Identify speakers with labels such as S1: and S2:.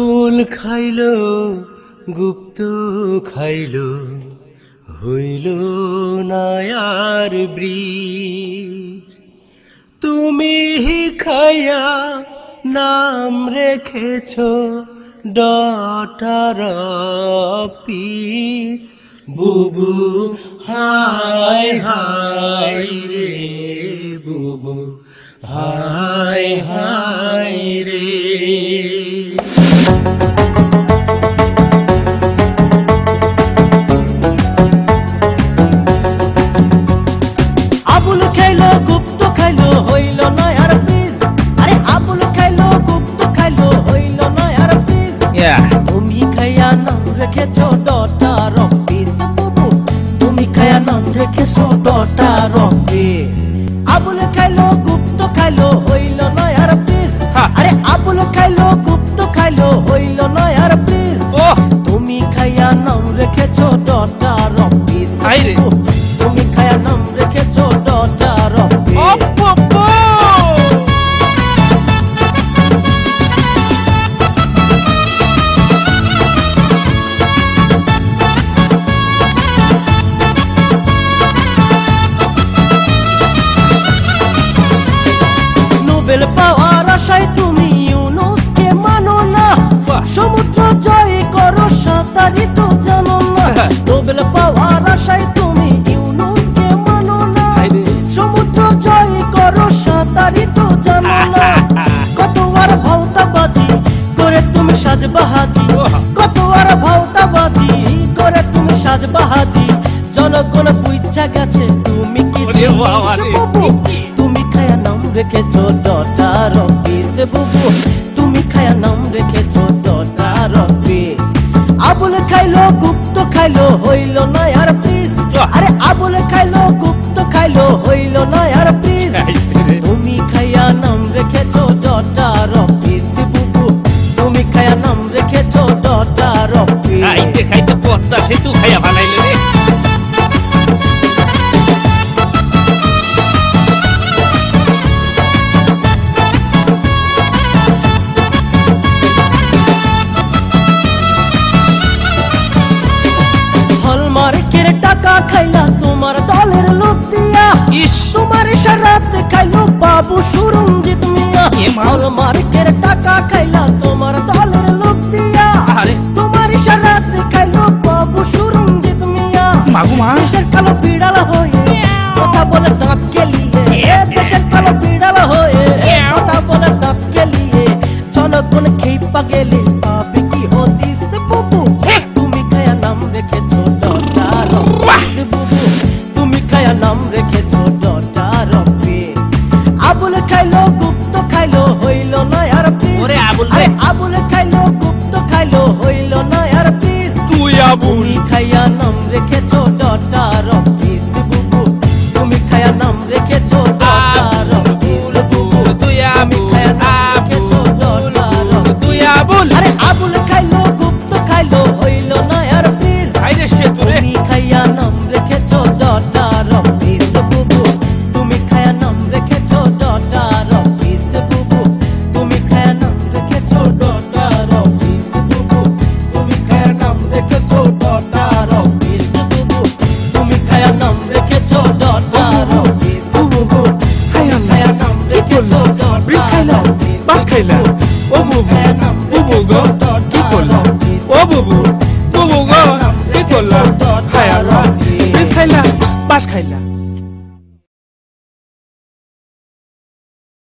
S1: আবুল খাইলো গুপ্ত খাইলো হইল নায়ার ব্রিজ। তুমি খাইয়া নাম রেখেছ ডটার পিস। বুবু হায় হায় রে বুবু হায় হায় রে।
S2: আবুল খাইলো গুপ্ত খাইলো হইল নয়ার পিস। আরে আবুল খাইলো গুপ্ত খাইলো হইল নয়ার পিস। তুমি খাইয়া নাম রেখেছ ডটার পিস। বুবু তুমি খাইয়া নাম রেখেছ ডটার পিস। আবুল খাইলো গুপ্ত খাইলো হইল নয়ার পিস। আরে আবুল খাইলো গুপ্ত খাইলো হইল নয়ার পিস। তুমি খাইয়া নাম রেখেছ ডটার পিস। তুমি খাইয়া নাম রেখেছ ডটার পিস। নোবেল পাওয়ার আশায় তুমি ইউনুসকে মানো না। সমুদ্র জয় করো সাঁতারি তো জানো না। নোবেল পাওয়ার আশায় তুমি ইউনুসকে মানো না। সমুদ্র জয় করো সাঁতারি তো জানো না। কত আর ভাওতাবাজি করে তুমি সাজবাহাজি। কত আর ভাওতাবাজি করে তুমি সাজবাহাজি। জনগণ বুঝা গেছে তুমি কি তুমি খায়া নাম রেখেছ ডটার পিস। বুবু তুমি খায়া নাম রেখেছ ডটার পিস। আবুল খাইলো গুপ্ত খাইলো হইল নয়ার পিস। আরে আবুল খাইলো গুপ্ত খাইলো হইল নয়ার পিস। তুমি খায়া নাম রেখেছ ডটার পিস। বুবু তুমি খায়া নাম রেখেছ ডটার পিস।
S3: খাইতে খাইতে পথটা সেতু খাইয়া ভালাইলো রে।
S2: হলমার্কের টাকা খাইলা তোমার দলের লোক দিয়া। তোমার ইশারাত খাইলো বাবু সুরঞ্জিত মিয়া। হলমার্কের টাকা খাইলা তোমার দলের লোক দিয়া। তোমার ইশারাত খাইলো বাবু সুরঞ্জিত মিয়া। দেশের কালো বিড়াল হয়ে কথা বলে দাঁত কেলিয়ে। দেশের কালো বিড়াল হয়ে কথা বলে দাঁত কেলিয়ে। জনগণ খেপা গেলে পাবে কি হতিস। বুবু তুমি খায়া নাম রেখেছ ডটার পিস। বুবু তুমি খায়া নাম রেখেছ ডটার পিস। আবুল খাইলো গুপ্ত খাইলো হইল নয়ার পিস। আরে আবুল খাইলো গুপ্ত খাইলো হইল নয়ার পিস। তুমি খাইয়া নাম রেখেছ ডটার পিস। বুবু তুমি খায়া নাম রেখেছ ডটার পিস। বুবু তুমি খায়া নাম রেখেছ ডটার পিস। আরে আবুল খাইলো গুপ্ত খাইলো হইল নয়ার পিস। তুমি খাইয়া নাম রেখেছ ডটার পিস। বুবু তুমি খায়া নাম রেখেছ ডটার পিস। বুবু তুমি খায়া নাম রেখেছ ডটার পিস। বুবু তুমি খায়া নাম রেখেছ ডটার পিস। বুবু তুমি খায়া নাম রেখেছ ডটার পিস। বুবু খায়া নাম রেখেছ ডটার পিস।
S3: বাস খাইলা ও বুবু বুবু গো কি করলা ও বুবু বুবু গো কি করলা খায়া বিষ খাইলা বাস খাইলা।